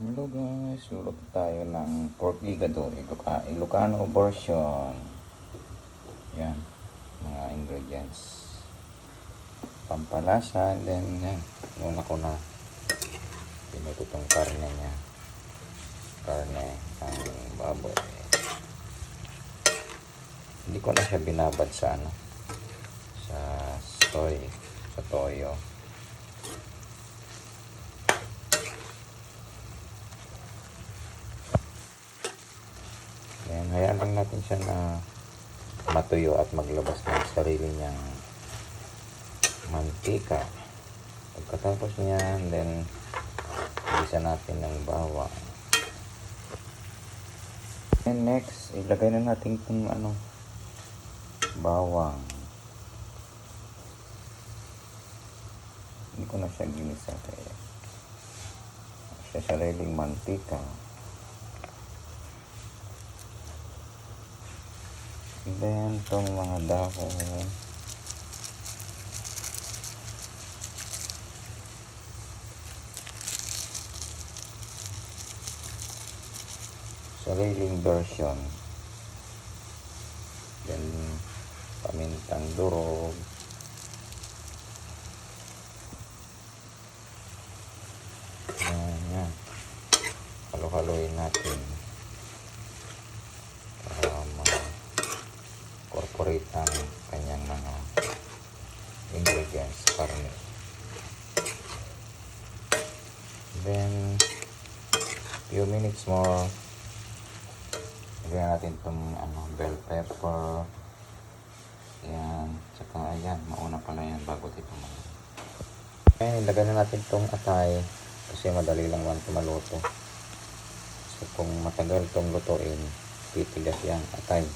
Hello guys, luluto tayo ng pork ligado, Ilocano version. Yan, mga ingredients. Pampalasa, then yan, muna ko na pinuto tong karne niya. Karne ng baboy. Hindi ko na siya binabad sa sa toyo. Ayan, hayaan lang natin siya na matuyo at maglabas ng sarili niyang mantika. Pagkatapos niyan, then igisa natin ng bawang. And next, ilagay na natin itong bawang. Hindi ko na siya ginisa kaya siya sariling mantika. Then, itong mga dahon. Sariling version. Then, pamintang durog. Yan. Halo-haloyin natin. Corporate ang kanyang mga ingredients karne. Then few minutes more, lagyan natin itong bell pepper. Yan, tsaka ayan, mauna pala yan bago ito okay, lagyan na natin itong atay kasi madali lang man ito maluto. So kung matagal itong lutuin, titigas yan atay.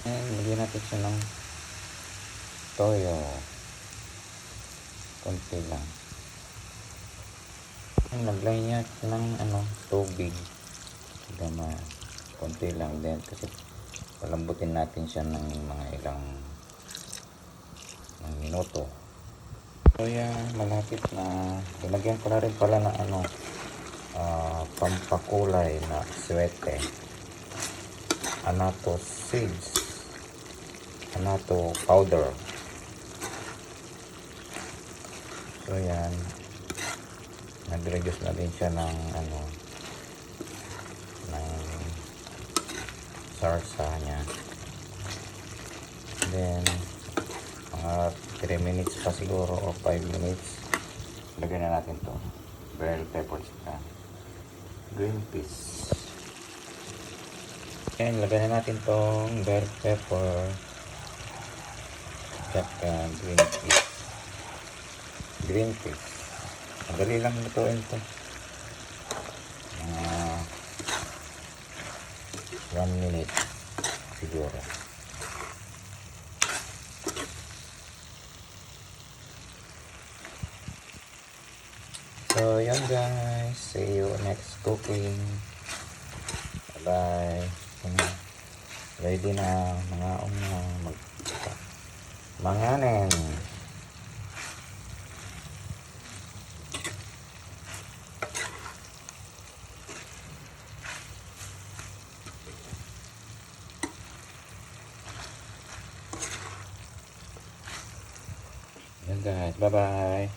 Lagyan natin siya ng toyo. Konti lang. Naglagay niya ng tubig. Gama. Konti lang din kasi palambutin natin siya ng mga ilang minuto. So yan, malapit na. Ilagyan ko na rin pala na pampakulay na swete. Annatto seeds. Annatto powder. So yan, nag-reduce na din siya ng ng sarsa niya. Then mga 3 minutes pa siguro o 5 minutes, lagyan na natin to bell pepper at green peas. And lagyan na natin tong bell pepper at green peas. Madali lang lutuin ito. 1 minute siguro. So yan guys, see you next cooking. Bye bye. Ready na mga manganin. Yan guys, bye bye.